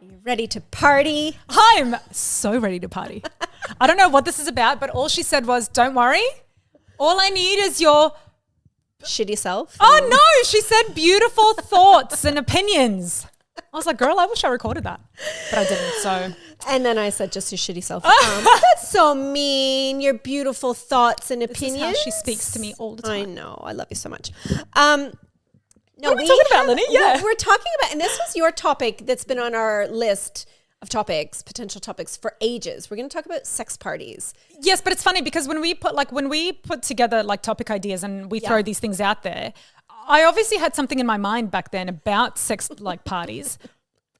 You ready to party? I'm so ready to party. I don't know what this is about, but all she said was, don't worry. All I need is your shitty self. Oh no, she said beautiful thoughts and opinions. I was like, girl, I wish I recorded that, but I didn't. So, and then I said, just your shitty self. That's so mean. Your beautiful thoughts and opinions. This is how she speaks to me all the time. I know. I love you so much. No, what are we talking about, Lynny? Yeah, we're talking about, and this was your topic that's been on our list of topics, potential topics for ages. We're going to talk about sex parties. Yes, but it's funny because when we put together like topic ideas and we throw these things out there, I obviously had something in my mind back then about sex like parties.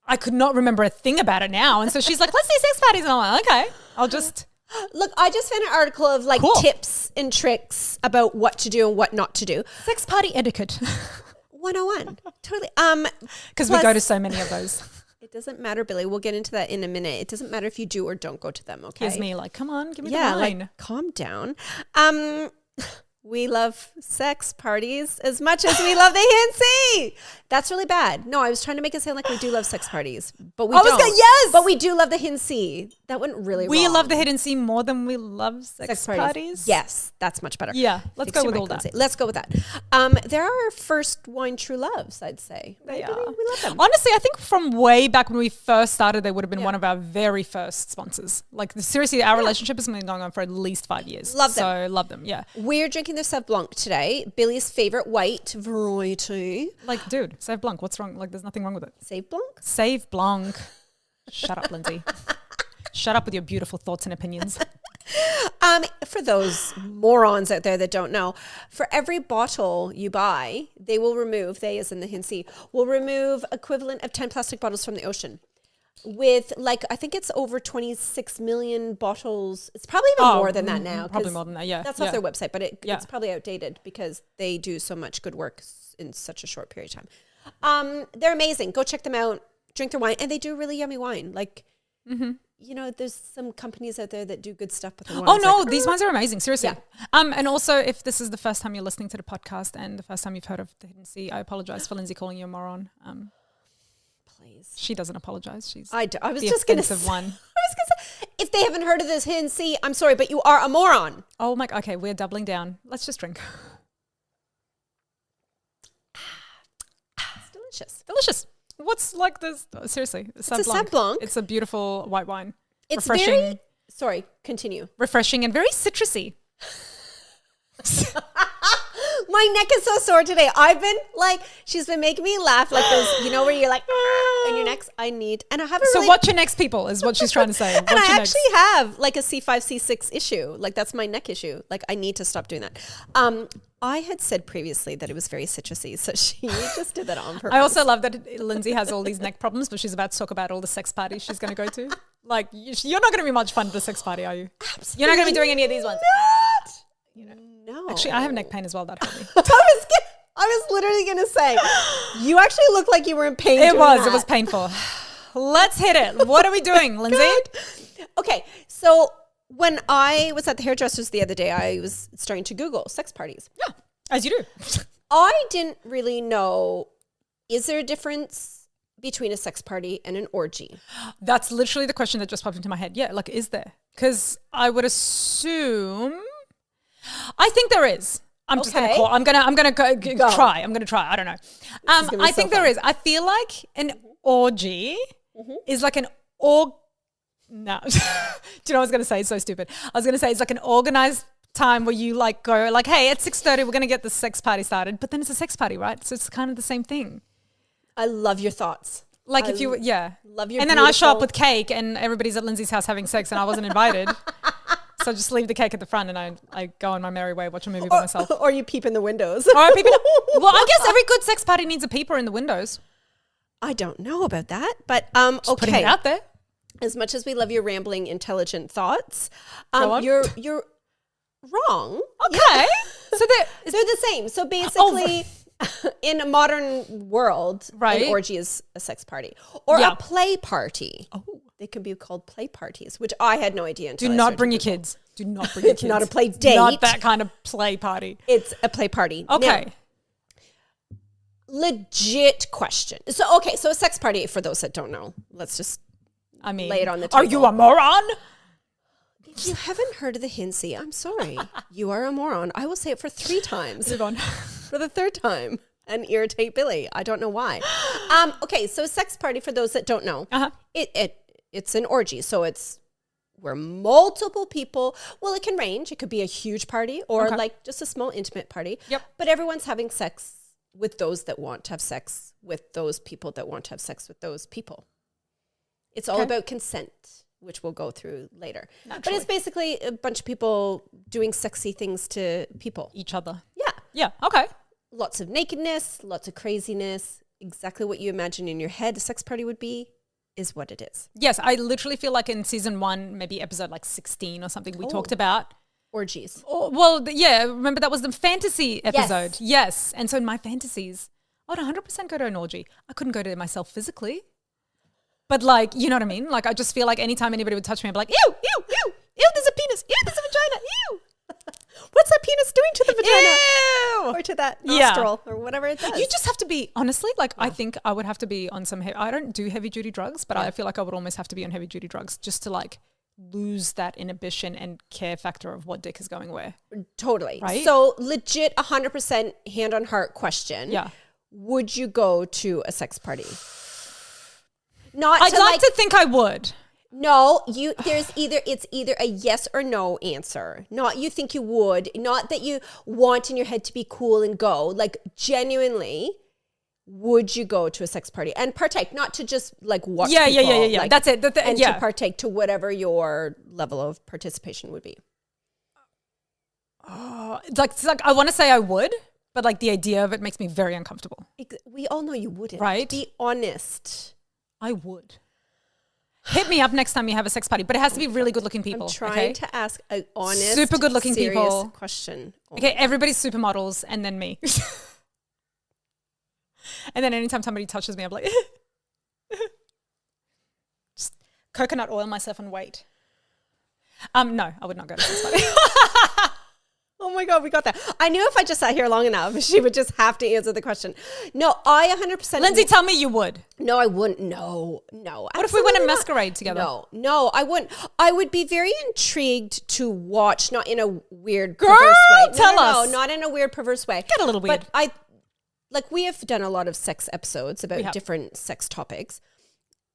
I could not remember a thing about it now. And so she's like, let's do sex parties. And I'm like, okay, I'll just... Look, I just found an article of like tips and tricks about what to do and what not to do. Sex party etiquette. 101. Totally. Because we go to so many of those. It doesn't matter, Billy. We'll get into that in a minute. It doesn't matter if you do or don't go to them, okay? Here's me like, come on, give me the wine. Like, calm down. We love sex parties as much as we love the Hennessy. That's really bad. No, I was trying to make it sound like we do love sex parties, but we don't. Yes! But we do love the Hennessy. That went really wrong. We love the Hennessy more than we love sex parties? Yes, that's much better. Yeah, let's go with all that. Let's go with that. They're our first wine true loves, I'd say. They are. We love them. Honestly, I think from way back when we first started, they would have been one of our very first sponsors. Like, seriously, our relationship has been going on for at least 5 years. Love them. So, love them, yeah. We're drinking their Sauv Blanc today, Billy's favorite white variety. Like, dude, Sauv Blanc, what's wrong? Like, there's nothing wrong with it. Sauv Blanc? Sauv Blanc. Shut up, Lyndsey. Shut up with your beautiful thoughts and opinions. For those morons out there that don't know, for every bottle you buy, they will remove, they as in the Hennessy, will remove equivalent of 10 plastic bottles from the ocean. With like, I think it's over 26 million bottles. It's probably even more than that now. Probably more than that, yeah. That's off their website, but it's probably outdated because they do so much good work in such a short period of time. They're amazing. Go check them out. Drink their wine. And they do really yummy wine. Like, you know, there's some companies out there that do good stuff with the wine. Oh no, these wines are amazing. Seriously. Yeah. And also, if this is the first time you're listening to the podcast and the first time you've heard of the Hennessy, I apologize for Lyndsey calling you a moron. Please. She doesn't apologize. She's I was just going to say one. If they haven't heard of this Hennessy, I'm sorry, but you are a moron. Oh my, okay, we're doubling down. Let's just drink. It's delicious. Delicious. What's like this? Seriously, it's a Sauv Blanc. It's a beautiful white wine. It's refreshing. Sorry, continue. Refreshing and very citrusy. My neck is so sore today. I've been like, she's been making me laugh like those, you know, where you're like, and your neck's, I need, and I haven't So watch your next people is what she's trying to say. And I actually have like a C5, C6 issue. Like that's my neck issue. Like I need to stop doing that. I had said previously that it was very citrusy, so she just did that on purpose. I also love that Lyndsey has all these neck problems, but she's about to talk about all the sex parties she's going to go to. Like you're not going to be much fun at a sex party, are you? Absolutely you're not going to be doing any of these ones. Not. You know. No. Actually, I have neck pain as well. That hurt me. I was literally going to say, you actually look like you were in pain. It was painful. Let's hit it. What are we doing, Lyndsey? Okay, so when I was at the hairdresser's the other day, I was starting to Google sex parties. Yeah, as you do. I didn't really know, is there a difference between a sex party and an orgy? That's literally the question that just popped into my head. Yeah, like, is there? Because I would assume... I think there is. I'm just going to call. I'm going to try. I'm going to try. I don't know. I think there is. I feel like an orgy is like an No. Do you know what I was going to say? It's so stupid. I was going to say it's like an organized time where you like go like, hey, at 6:30 we're going to get the sex party started. But then it's a sex party, right? So it's kind of the same thing. I love your thoughts. Like if you, love your. And then I show up with cake and everybody's at Lyndsey's house having sex and I wasn't invited. So I just leave the cake at the front and I go on my merry way, watch a movie by myself. Or you peep in the windows. Well, I guess every good sex party needs a peeper in the windows. I don't know about that, but just putting it out there. As much as we love your rambling, intelligent thoughts, you're wrong. Okay. Yeah. So they're the same. So basically, in a modern world, an orgy is a sex party or a play party. Oh. They can be called play parties, which I had no idea until Do not bring your kids. Do not bring your kids. It's not a play date. Not that kind of play party. It's a play party. Okay. Now, legit question. So, okay, so a sex party, for those that don't know, let's just lay it on the table. Are you a moron? If you haven't heard of the Lyndsey, I'm sorry. You are a moron. I will say it for 3 times. Move on. For the 3rd time and irritate Billy. I don't know why. Okay, so a sex party, for those that don't know, it's an orgy. So it's where multiple people, well, it can range. It could be a huge party or like just a small intimate party. Yep. But everyone's having sex with those that want to have sex with those people that want to have sex with those people. It's all about consent, which we'll go through later. Naturally. But it's basically a bunch of people doing sexy things to people. Each other. Yeah. Yeah, okay. Lots of nakedness, lots of craziness. Exactly what you imagine in your head a sex party would be is what it is. Yes, I literally feel like in season 1, maybe episode like 16 or something, we talked about orgies. Remember that was the fantasy episode. Yes. And so in my fantasies, I would 100% go to an orgy. I couldn't go to myself physically. But like, you know what I mean? Like I just feel like anytime anybody would touch me, I'd be like, ew, ew, ew, ew, there's a penis, ew, there's a vagina, ew. What's that penis doing to the vagina? Ew. Or to that nostril or whatever it does. You just have to be, honestly, like I think I would have to be on some, I don't do heavy duty drugs, but I feel like I would almost have to be on heavy duty drugs just to like lose that inhibition and care factor of what dick is going where. Totally. Right? So legit 100% hand on heart question. Yeah. Would you go to a sex party? I'd like to think I would. No, it's either a yes or no answer. Not you think you would, not that you want in your head to be cool and go. Like genuinely, would you go to a sex party and partake? Not to just like watch people. Yeah. Like, that's it. And to partake to whatever your level of participation would be. Oh, it's like I want to say I would, but like the idea of it makes me very uncomfortable. We all know you wouldn't. Right? Be honest. I would. Hit me up next time you have a sex party, but it has to be really good-looking people. I'm trying to ask an honest, super good-looking people question. Okay, everybody's supermodels, and then me. And then anytime somebody touches me, I'm like, just coconut oil myself and wait. No, I would not go to a sex party. Oh my God, we got that. I knew if I just sat here long enough, she would just have to answer the question. No, I 100%. Lyndsey, tell me you would. No, I wouldn't. No. What if we went and masquerade together? No, I wouldn't. I would be very intrigued to watch, not in a weird, perverse way. Tell us. No, not in a weird, perverse way. Get a little weird. But we have done a lot of sex episodes about different sex topics.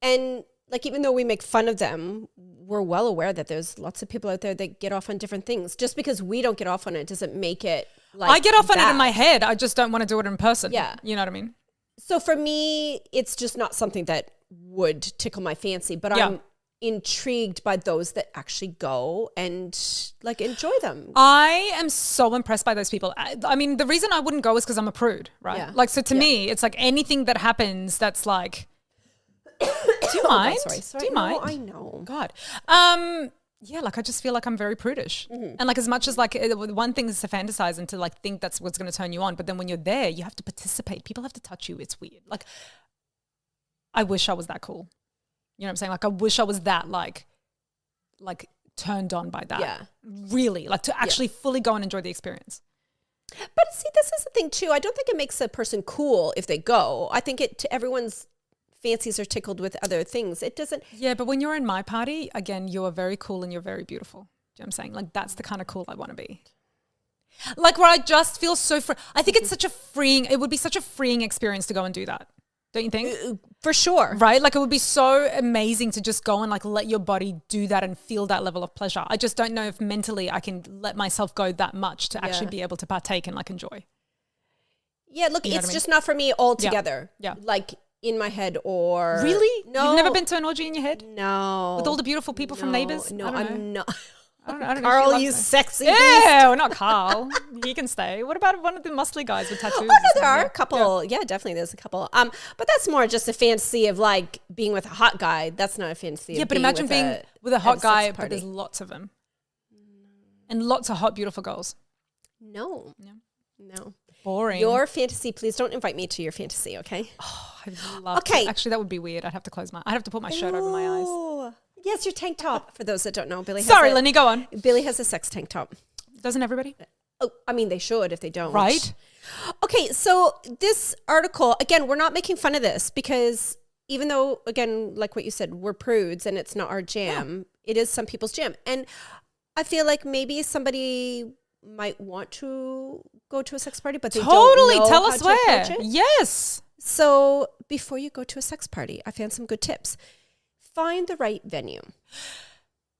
And like, even though we make fun of them, we're well aware that there's lots of people out there that get off on different things. Just because we don't get off on it doesn't make it like I get off on it in my head. I just don't want to do it in person. Yeah. You know what I mean? So for me, it's just not something that would tickle my fancy, but I'm intrigued by those that actually go and like enjoy them. I am so impressed by those people. I mean, the reason I wouldn't go is because I'm a prude, right? Yeah. Like, so to me, it's like anything that happens that's like, do you mind? Sorry. Do you mind? I know. God. Yeah, like I just feel like I'm very prudish. And like as much as like one thing is to fantasize and to like think that's what's going to turn you on. But then when you're there, you have to participate. People have to touch you. It's weird. Like I wish I was that cool. You know what I'm saying? Like I wish I was that like turned on by that. Yeah. Really, like to actually fully go and enjoy the experience. But see, this is the thing too. I don't think it makes a person cool if they go. I think everyone's fancies are tickled with other things. It doesn't. Yeah, but when you're in my party, again, you are very cool and you're very beautiful. Do you know what I'm saying? Like that's the kind of cool I want to be. Like where I just feel so free. I think it's it would be such a freeing experience to go and do that. Don't you think? For sure. Right? Like it would be so amazing to just go and like let your body do that and feel that level of pleasure. I just don't know if mentally I can let myself go that much to actually be able to partake and like enjoy. Yeah, look, it's just not for me altogether. Yeah. Like in my head or... Really? No. You've never been to an orgy in your head? No. With all the beautiful people from Neighbours? No, I'm not. I don't know. Carl, you sexy beast. Yeah, not Carl. He can stay. What about one of the muscly guys with tattoos? Oh, no, there are a couple. Yeah, definitely there's a couple. But that's more just a fantasy of like being with a hot guy. That's not a fantasy. Yeah, but imagine being with a hot guy, but there's lots of them. And lots of hot, beautiful girls. No. Boring. Your fantasy, please don't invite me to your fantasy, okay? Oh, I'd love to. Actually, that would be weird. I'd have to put my shirt over my eyes. Yes, your tank top. For those that don't know, Billy has Sorry, Lenny, go on. Billy has a sex tank top. Doesn't everybody? Oh, I mean, they should if they don't. Right? Okay, so this article, again, we're not making fun of this because even though, again, like what you said, we're prudes and it's not our jam, it is some people's jam. And I feel like maybe somebody might want to go to a sex party, but they don't know Tell how us to where. approach it. Yes. So before you go to a sex party, I found some good tips. Find the right venue.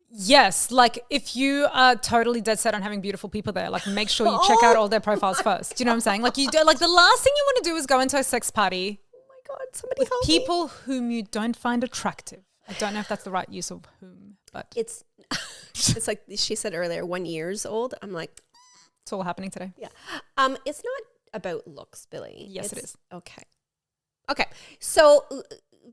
Yes, like if you are totally dead set on having beautiful people there, like make sure you check out all their profiles first. Do you know what I'm saying? Like you do, like the last thing you want to do is go into a sex party Oh my God, somebody help me. people whom you don't find attractive. I don't know if that's the right use of whom, but It's like she said earlier, 1 year old. I'm like, it's all happening today. yeah. It's not about looks, Billy. Yes, it is. Okay. So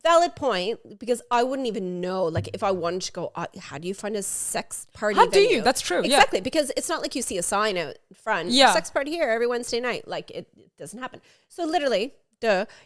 valid point, because I wouldn't even know, like if I wanted to go, how do you find a sex party How do venue? you? That's true. Exactly. Because it's not like you see a sign out front. Yeah. Sex party here every Wednesday night. Like it doesn't happen. So literally,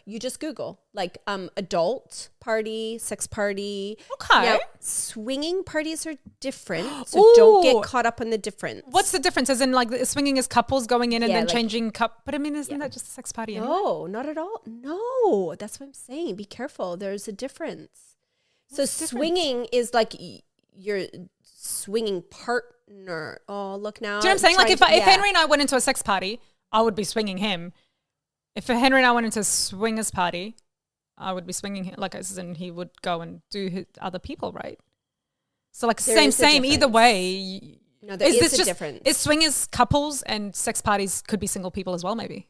you just Google like adult party, sex party. Okay. Now, swinging parties are different. So don't get caught up on the difference. What's the difference? As in like swinging is couples going in and Yeah, then like- changing cup. But I mean, isn't that just a sex party? Anyway? No, not at all. No, that's what I'm saying. Be careful. There's a difference. So swinging is like your swinging partner. Oh, look now. Do you know what I'm saying? Like if yeah. Henry and I went into a sex party, I would be swinging him. If Henry and I went into a swingers party, I would be swinging him. Like as in he would go and do his other people, right? So like There same is a either difference. way. No, there is this a just difference. is swingers couples and sex parties could be single people as well, maybe.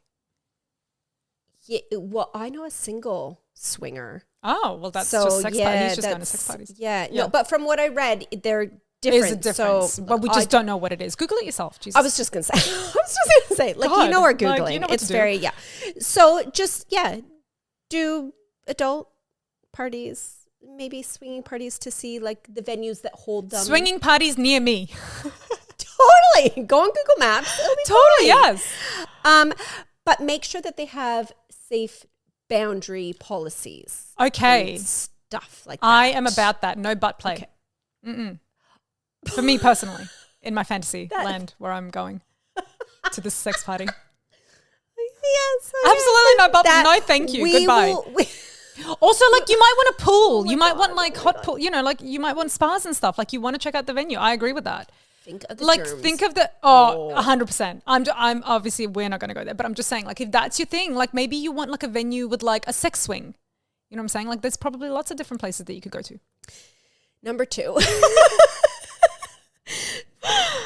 Yeah, well, I know a single swinger. Oh, well, that's just sex party. He's just going to that's- sex parties. Yeah, Yeah. no, but from what I read, they're There's different. a difference, So but we just don't know what it is. Google it yourself. Jesus. I was just gonna say. Like God, you know, we're like, googling. you know what It's to do. very So just do adult parties, maybe swinging parties to see like the venues that hold them. Swinging parties near me. Totally. Go on Google Maps. It'll be Totally, fine. yes. But make sure that they have safe boundary policies. Okay. and stuff like that. I am about that. No butt play. Mm-mm. For me personally, in my fantasy land where I'm going to this sex party. Yes. Absolutely no butt. No, thank you. Goodbye. Also, like you might want a pool. You might want like hot pool. You know, like you might want spas and stuff. Like you want to check out the venue. I agree with that. Think of the Like germs. think of the 100%. I'm obviously we're not going to go there, but I'm just saying like if that's your thing, like maybe you want like a venue with like a sex swing. You know what I'm saying? Like there's probably lots of different places that you could go to. Number 2.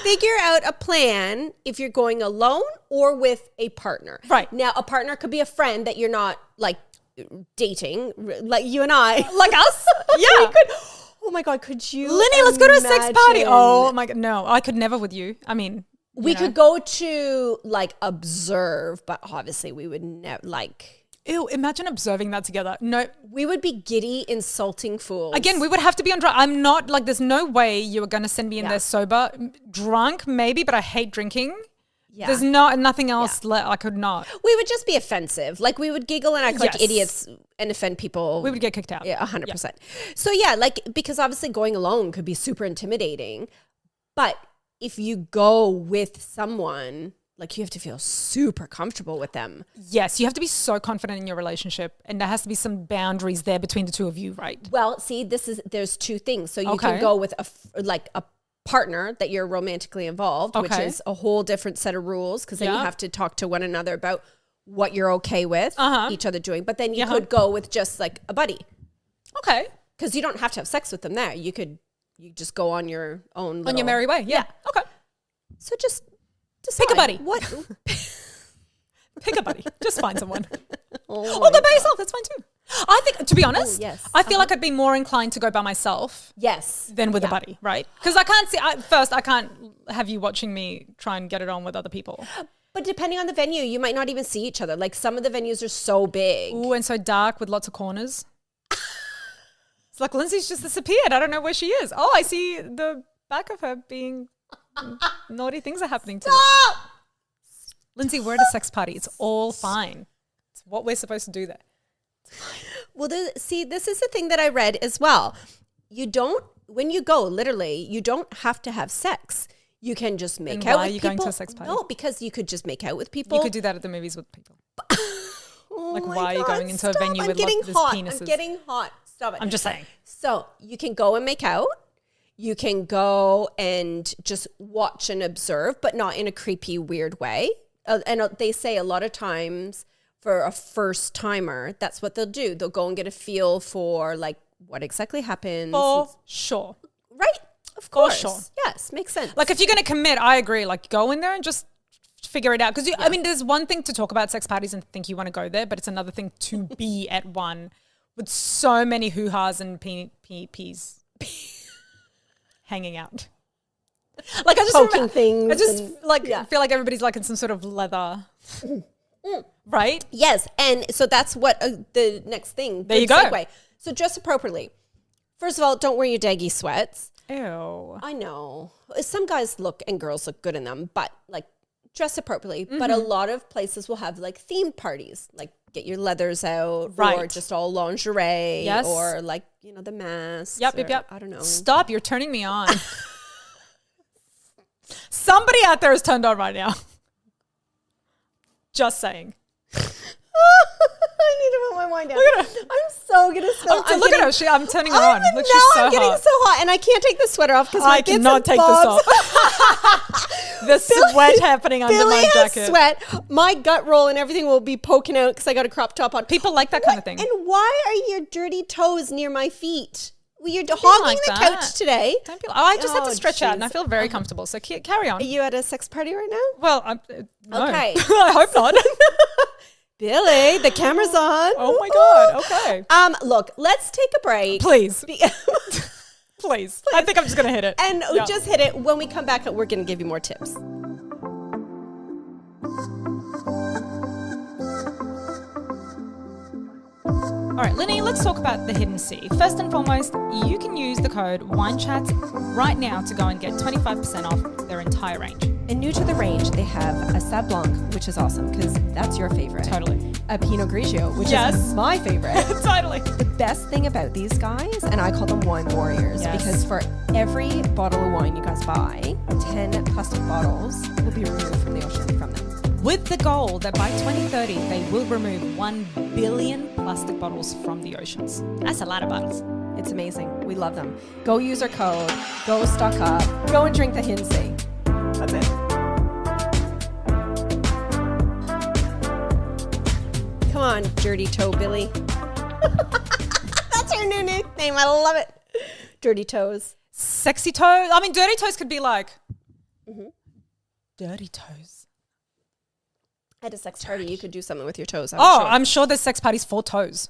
Figure out a plan if you're going alone or with a partner. Right. Now, a partner could be a friend that you're not like dating, like you and I. Like us? Yeah. Oh my God, could you? Linny, let's go to a sex party. imagine? Oh my God. No, I could never with you. I mean, We could go to like observe, but obviously we would never like. Ew, imagine observing that together. No, We would be giddy, insulting fools. again, we would have to be on drunk. I'm not like, there's no way you are going to send me in Yeah. there sober. Drunk, maybe, but I hate drinking. Yeah. There's nothing else I could not. We would just be offensive. Like we would giggle and act like Yes. idiots and offend people. We would get kicked out. Yeah, 100%. So yeah, like because obviously going alone could be super intimidating, but if you go with someone, like you have to feel super comfortable with them. Yes, you have to be so confident in your relationship, and there has to be some boundaries there between the two of you, right? Well, see, there's 2 things. So you Okay. can go with a partner that you're romantically involved, which Okay. is a whole different set of rules because then you Yeah. have to talk to one another about what you're okay with each other doing. But then you could go with just like a buddy. Okay. Because you don't have to have sex with them there. You just go on your own. On your merry way. Yeah. Okay. So just decide. Pick a buddy. What? Pick a buddy. Just find someone. Oh Or my go by God. yourself. That's fine too. I think, to be honest, yes. I feel like I'd be more inclined to go by myself Yes. than with a buddy, right? Because I can't see, I can't have you watching me try and get it on with other people. But depending on the venue, you might not even see each other. Like some of the venues are so big. Ooh, and so dark with lots of corners. It's like Lyndsey's just disappeared. I don't know where she is. Oh, I see the back of her being naughty things are happening to her. Lyndsey, we're at a sex party. It's all fine. It's what we're supposed to do there. Well, see, this is the thing that I read as well. When you go, literally, you don't have to have sex. You can just make And out why with are you people. going to a sex party? No, because you could just make out with people. You could do that at the movies with people. Oh Like, my why are you God, going into a stop. venue I'm with getting lots of hot. penises? I'm getting hot. Stop it. I'm just saying. So you can go and make out. You can go and just watch and observe, but not in a creepy, weird way. And they say a lot of times for a first timer, that's what they'll do. They'll go and get a feel for like what exactly happens. For sure. Right. Of course. sure. Yes. Makes sense. Like if you're going to commit, I agree. Like go in there and just figure it out. Because I mean, there's one thing to talk about sex parties and think you want to go there, but it's another thing to be at one with so many hoo-has and peas hanging out. Like I just poking things. I just feel like everybody's like in some sort of leather, right? Yes, and so that's what the next thing. There you go. Segue. So dress appropriately. First of all, don't wear your daggy sweats. Ew. I know some guys look and girls look good in them, but like dress appropriately. But a lot of places will have like themed parties, like get your leathers out, Right. or just all lingerie, Yes. or like the mask. Yep. I don't know. Stop! You're turning me on. Somebody out there is turned on right now. Just saying. I need to put my wine down. Look at her. I'm so gonna spill. Look at her. I'm turning her on. Look, she's so I'm getting hot. so hot, and I can't take the sweater off because I cannot take this off. The sweat happening under Billy my has jacket. sweat. My gut roll and everything will be poking out because I got a crop top on. People like that kind of thing. And why are your dirty toes near my feet? Well, you're hogging like the that. couch today. Don't be. I just had Oh, to stretch out, and I jeez. feel very comfortable. So carry on. Are you at a sex party right now? Well, no. Okay. I hope not. Billy, the camera's on. Oh my God. Okay. Look, let's take a break. Please. Be- Please. I think I'm just gonna hit it. and Yeah. just hit it. When we come back, we're going to give you more tips. All right, Lynny, let's talk about the Hidden C. First and foremost, you can use the code WINECHAT right now to go and get 25% off their entire range. And new to the range, they have a Sauv Blanc, which is awesome because that's your favorite. Totally. A Pinot Grigio, which Yes. is my favorite. Totally. The best thing about these guys, and I call them wine warriors, Yes. because for every bottle of wine you guys buy, 10 plastic bottles will be removed from the ocean from them. With the goal that by 2030, they will remove 1 billion plastic bottles from the oceans. That's a lot of bottles. It's amazing. We love them. Go use our code. Go stock up. Go and drink the Lyndsey. That's it. Come on, Dirty Toe Billy. That's your new nickname. I love it. Dirty Toes. Sexy toes. I mean, dirty toes could be like dirty toes. At a sex party, you could do something with your toes. I'm sure there's sex parties for toes.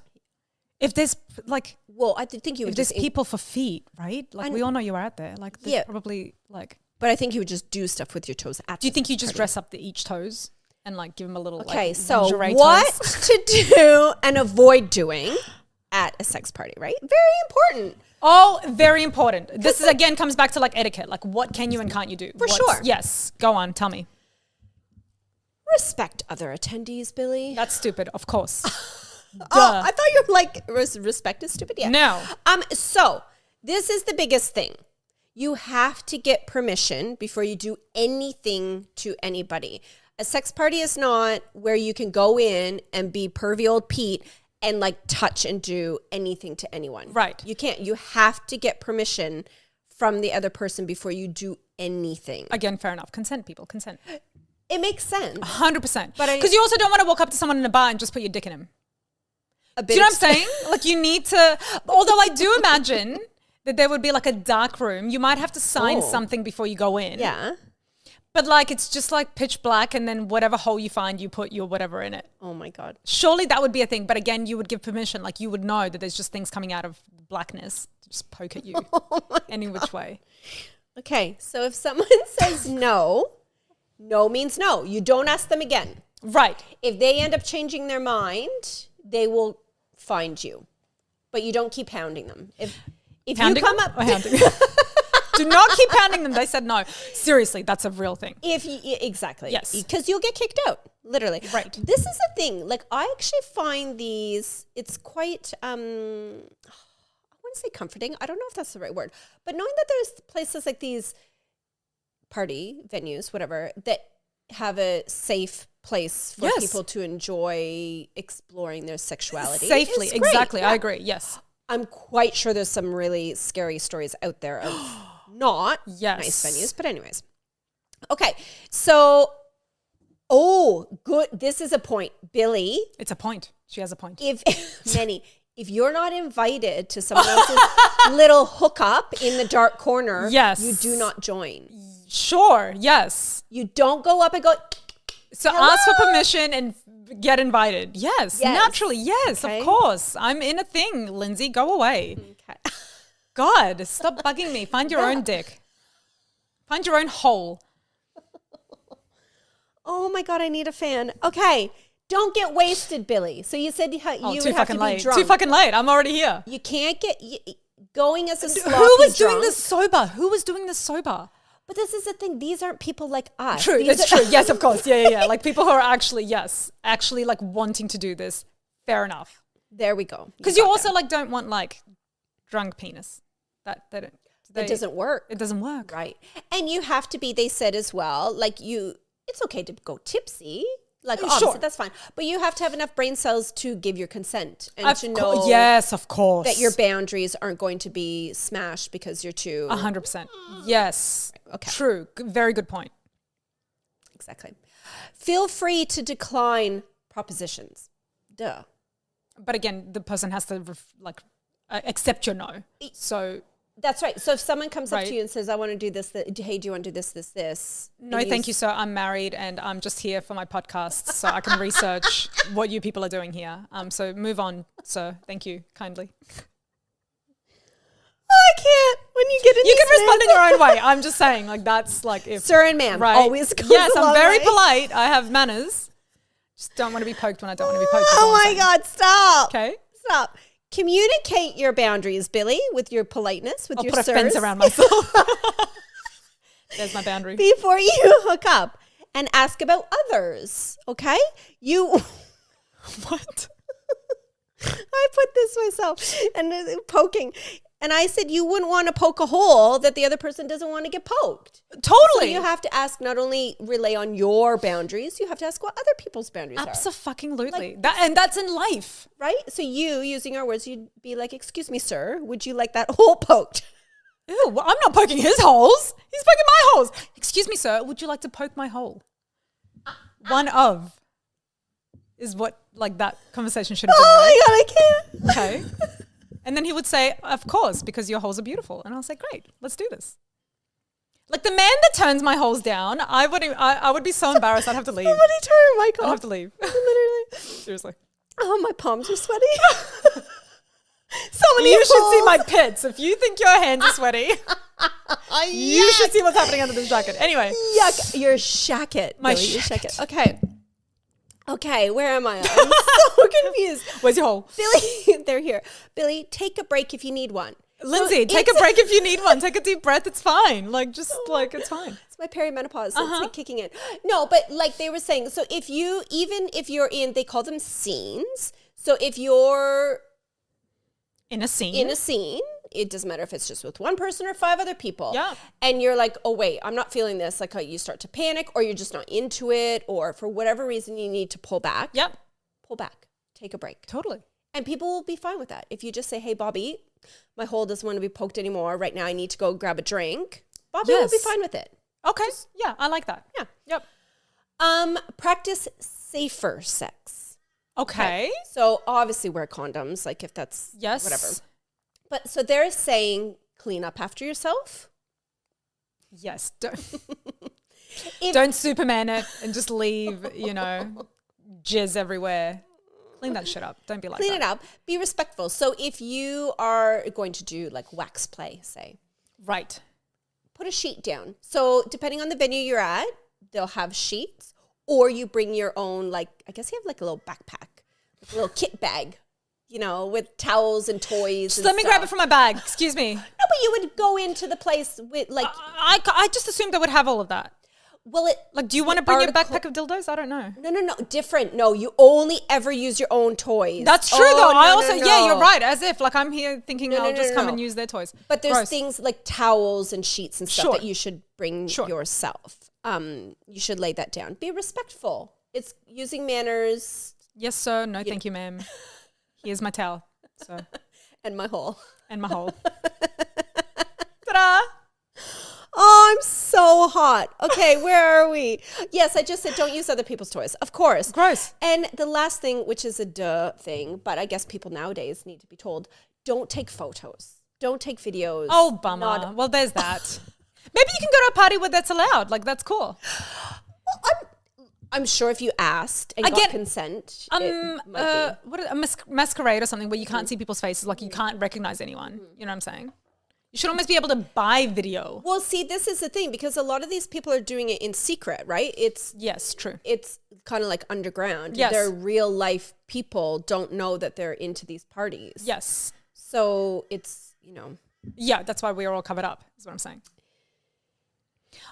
If there's like, Well, I think you would if there's just people for feet, right? Like we all know you're out there. Like there's Yeah. probably like. But I think you would just do stuff with your toes. Do you think you just dress up each toes and like give them a little Okay, like so lingerie what toes? to do and avoid doing at a sex party, right? Very important. Oh, very important. This is again comes back to like etiquette. Like what can you and can't you do? For sure. Yes. Go on. Tell me. Respect other attendees, Billy. That's stupid. Of course. Oh, I thought you were like, respect is stupid. Yeah. No. So this is the biggest thing. You have to get permission before you do anything to anybody. A sex party is not where you can go in and be pervy old Pete and like touch and do anything to anyone. Right. You can't. You have to get permission from the other person before you do anything. Again, fair enough. Consent, people. Consent. It makes sense. 100%. But Because you also don't want to walk up to someone in a bar and just put your dick in him. A Do bit you know what I'm saying? Like you need to, although I do imagine that there would be like a dark room. You might have to sign something before you go in. Yeah. But like it's just like pitch black and then whatever hole you find, you put your whatever in it. Oh my God. Surely that would be a thing. But again, you would give permission. Like you would know that there's just things coming out of blackness to just poke at you any which way. Okay. So if someone says no, no means no. You don't ask them again. Right. If they end up changing their mind, they will find you. But you don't keep hounding them. If Pounding you come them up or hounding them? Do not keep pounding them. They said no. Seriously, that's a real thing. Exactly. Yes. Because you'll get kicked out, literally. Right. This is the thing. Like I actually find these, it's quite I wouldn't say comforting. I don't know if that's the right word. But knowing that there's places like these party venues, whatever, that have a safe place for people to enjoy exploring their sexuality safely. Exactly. Yeah. I agree. Yes. I'm quite sure there's some really scary stories out there of not nice venues. But anyways. Okay. So, good. This is a point. Billy. It's a point. She has a point. If you're not invited to someone else's little hookup in the dark corner, you do not join. Sure. Yes. You don't go up and go. So ask for permission and get invited. Yes. Naturally. Yes, of course. I'm in a thing, Lyndsey. Go away. Okay. God, stop bugging me. Find your own dick. Find your own hole. Oh my God, I need a fan. Okay. Don't get wasted, Billy. So you said you would have to be drunk. Too fucking late. I'm already here. You can't get going as a sloppy Who was drunk. doing this sober? Who was doing this sober? But this is the thing. These aren't people like us. True. It's true. Yes, of course. Yeah. Like people who are actually like wanting to do this. Fair enough. There we go. Because you also like don't want like drunk penis. That doesn't work. It doesn't work. Right. And you have to be, they said as well, like it's okay to go tipsy. Like, obviously, that's fine. But you have to have enough brain cells to give your consent and to know yes, of course, that your boundaries aren't going to be smashed because you're too 100%. Yes. Okay. True. Very good point. Exactly. Feel free to decline propositions. Duh. But again, the person has to accept your no. So that's right. So if someone comes up to you and says, I want to do this, hey, do you want to do this? No, thank you, sir. I'm married and I'm just here for my podcast so I can research what you people are doing here. So move on, sir. Thank you, kindly. I can't. When you get in you can respond in your own way. I'm just saying, like, that's like if... Sir and ma'am always goes yes, a I'm long very way. polite. I have manners. Just don't want to be poked when I don't want to be poked. Oh my God, stop. Okay. Stop. Communicate your boundaries, Billy, with your politeness, with I'll your put sirs. a fence around myself. There's my boundary. Before you hook up and ask about others, okay? What? I put this myself and poking. And I said you wouldn't want to poke a hole that the other person doesn't want to get poked. Totally. So you have to ask, not only relay on your boundaries, you have to ask what other people's boundaries are. Abso-fucking-lutely. And that's in life. Right? So you, using our words, you'd be like, excuse me, sir, would you like that hole poked? Ew, well, I'm not poking his holes. He's poking my holes. Excuse me, sir, would you like to poke my hole? One of is what like that conversation should have been. Oh my God, I can't. Okay. And then he would say, of course, because your holes are beautiful. And I'll say, great, let's do this. Like the man that turns my holes down, I would be so embarrassed. I'd have to leave. Somebody turn my I'd have to leave. Literally. Seriously. Oh, my palms are sweaty. You should see my pits. If you think your hands are sweaty, you should see what's happening under this jacket. Anyway. Yuck. Your shacket. My shacket. Okay, where am I? I'm so confused. Where's your hole? Billy, they're here. Billy, take a break if you need one. Lyndsey, take a break if you need one. Take a deep breath. It's fine. It's fine. It's my perimenopause. So it's like kicking in. No, but like they were saying, so even if you're in, they call them scenes. So if you're in a scene, it doesn't matter if it's just with one person or 5 other people. Yeah. And you're like, oh, wait, I'm not feeling this. Like you start to panic or you're just not into it or for whatever reason you need to pull back. Yep. Pull back. Take a break. Totally. And people will be fine with that. If you just say, hey, Bobby, my hole doesn't want to be poked anymore. Right now I need to go grab a drink. Bobby will be fine with it. Okay. Yeah, I like that. Yeah. Yep. Practice safer sex. Okay. So obviously wear condoms, like if that's whatever. But so they're saying clean up after yourself. Yes. Don't Superman it and just leave, jizz everywhere. Clean that shit up. Don't be like that. Clean it up. Be respectful. So if you are going to do like wax play, say. Right. Put a sheet down. So depending on the venue you're at, they'll have sheets or you bring your own, I guess you have like a little backpack, a little kit bag. With towels and toys. Just let me grab it from my bag. Excuse me. No, but you would go into the place with I just assumed they would have all of that. Well, Like, do you want to bring your backpack of dildos? I don't know. No. Different. No, you only ever use your own toys. That's true, though. I also, yeah, you're right. As if, like, I'm here thinking I'll just come and use their toys. But there's things like towels and sheets and stuff that you should bring yourself. You should lay that down. Be respectful. It's using manners. Yes, sir. No, thank you, ma'am. Here's my towel. So. And my hole. Ta-da! Oh, I'm so hot. Okay, where are we? Yes, I just said don't use other people's toys. Of course. Gross. And the last thing, which is a duh thing, but I guess people nowadays need to be told, don't take photos. Don't take videos. Oh, bummer. Well, there's that. Maybe you can go to a party where that's allowed. Like, that's cool. Well, I'm sure if you asked and got consent, it might be. What a masquerade or something where you can't see people's faces, like you can't recognize anyone. You know what I'm saying? You should almost be able to buy video. Well, see, this is the thing, because a lot of these people are doing it in secret, right? Yes, true. It's kind of like underground. Yes. Their real life people don't know that they're into these parties. Yes. So it's, Yeah, that's why we are all covered up, is what I'm saying.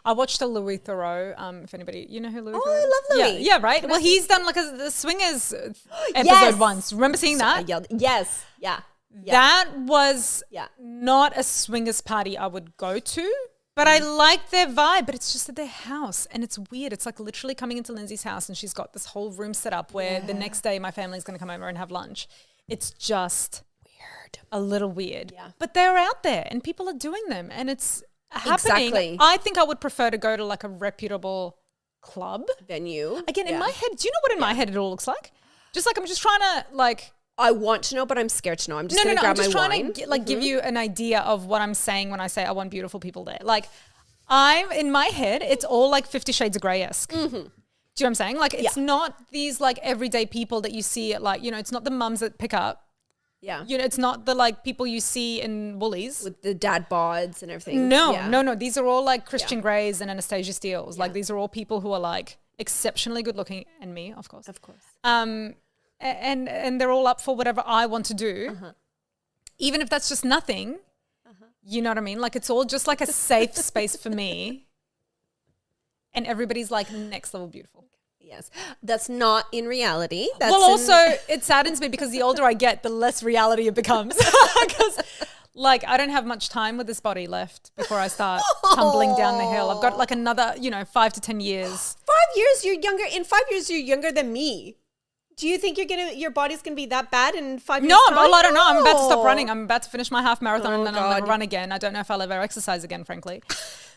I watched a Louis Theroux, if anybody, you know who Louis Theroux is? I love Louis. Yeah, right? Well, he's done like the Swingers episode once. Remember seeing that? I yelled, yes, yeah. That was not a swingers party I would go to, but I like their vibe, but it's just at their house and it's weird. It's like literally coming into Lyndsey's house and she's got this whole room set up where the next day my family's going to come over and have lunch. It's just weird, a little weird, but they're out there and people are doing them and it's happening. Exactly. I think I would prefer to go to like a reputable club venue. Again, in my head, do you know what in my head it all looks like? Just like I'm just trying to like... I want to know, but I'm scared to know. I'm just going to grab my wine. I'm just trying to give you an idea of what I'm saying when I say I want beautiful people there. Like, I'm in my head, it's all like 50 Shades of Grey-esque. Do you know what I'm saying? Like, it's not these like everyday people that you see at like, it's not the mums that pick up. Yeah. It's not the like people you see in Woolies. With the dad bods and everything. No. These are all like Christian Greys and Anastasia Steeles. Like, these are all people who are like exceptionally good looking, and me, of course. Of course. And they're all up for whatever I want to do, even if that's just nothing. You know what I mean? Like, it's all just like a safe space for me, and everybody's like next level beautiful. Yes, that's not in reality. Also, it saddens me because the older I get, the less reality it becomes. Because, like, I don't have much time with this body left before I start tumbling down the hill. I've got like another, 5 to 10 years. 5 years, you're younger. In 5 years, you're younger than me. Do you think your body's gonna be that bad in 5 years? No, well, I don't know. I'm about to stop running. I'm about to finish my half marathon and then I'll never run again. I don't know if I'll ever exercise again, frankly.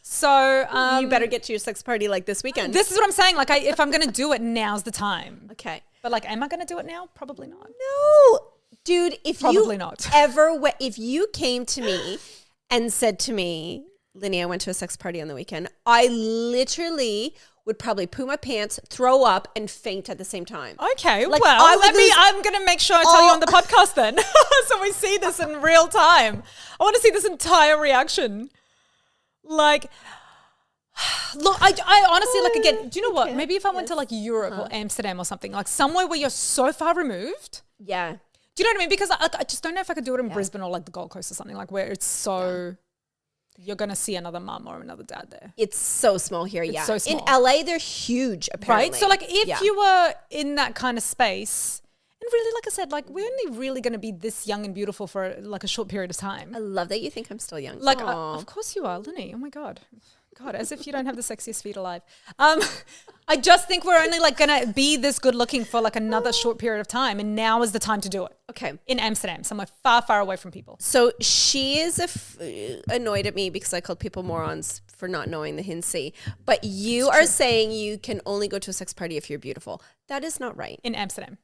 So you better get to your sex party like this weekend. This is what I'm saying. Like, if I'm gonna do it, now's the time. Okay, but like, am I gonna do it now? Probably not. No, dude. If you came to me and said to me, Linny, I went to a sex party on the weekend, I literally would probably poo my pants, throw up, and faint at the same time. Okay, like, well, I'm going to make sure I tell you on the podcast then. So we see this in real time. I want to see this entire reaction. Like, look, I honestly, like, again, do you know what? Maybe if I went to like Europe or Amsterdam or something, like somewhere where you're so far removed. Yeah. Do you know what I mean? Because I just don't know if I could do it in Brisbane or like the Gold Coast or something, like where it's so... Yeah. You're going to see another mum or another dad there. It's so small here, it's so small. In LA, they're huge, apparently. Right? So, like, if you were in that kind of space, and really, like I said, like, we're only really going to be this young and beautiful for, like, a short period of time. I love that you think I'm still young. Like, of course you are, Linny. Oh, my God. God, as if you don't have the sexiest feet alive. I just think we're only, like, going to be this good looking for, like, another short period of time, and now is the time to do it. Okay. In Amsterdam, somewhere far, far away from people. So she is annoyed at me because I called people morons for not knowing the Lyndsey. But you are saying you can only go to a sex party if you're beautiful. That is not right. In Amsterdam.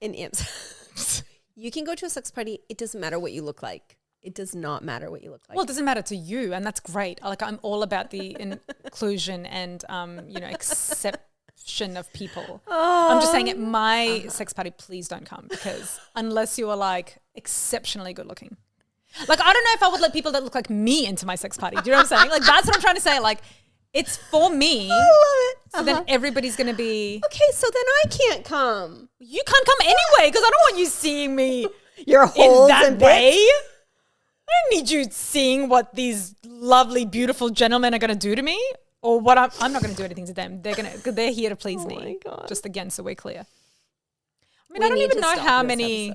You can go to a sex party. It doesn't matter what you look like. It does not matter what you look like. Well, it doesn't matter to you, and that's great. Like, I'm all about the inclusion and, acceptation of people. I'm just saying at my sex party, please don't come, because unless you are like exceptionally good looking. Like, I don't know if I would let people that look like me into my sex party. Do you know what I'm saying? Like, that's what I'm trying to say. Like, it's for me. I love it. So then everybody's going to be... Okay, so then I can't come. You can't come anyway, because I don't want you seeing me your holes in that and way. bits. I don't need you seeing what these lovely, beautiful gentlemen are going to do to me. or what I'm not going to do anything to them. They're here to please me. My God. Just again, so we're clear. I mean, I don't even know how many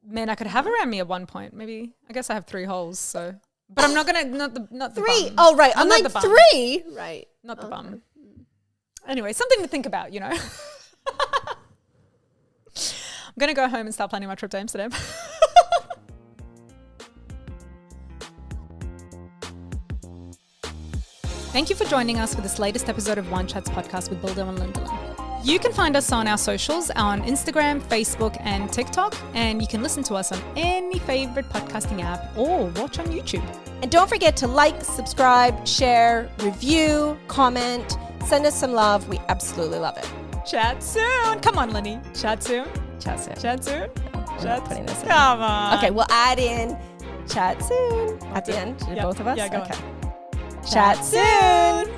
men I could have around me at one point. Maybe, I guess I have 3 holes. So, but I'm not going to, not the 3. bum. Oh, right. I'm not like the bum. 3. Right. Not the bum. Anyway, something to think about, you know. I'm going to go home and start planning my trip to Amsterdam. Thank you for joining us for this latest episode of Wine Chats podcast with Bildo and Lyndsey. You can find us on our socials, on Instagram, Facebook, and TikTok, and you can listen to us on any favorite podcasting app or watch on YouTube. And don't forget to like, subscribe, share, review, comment, send us some love. We absolutely love it. Chat soon. Come on, Lenny. Chat soon. Chat soon. Chat soon. Chat putting this in. Come on. Okay, we'll add in chat soon at the end. Yep. Both of us? Yeah, go okay. on. Chat soon.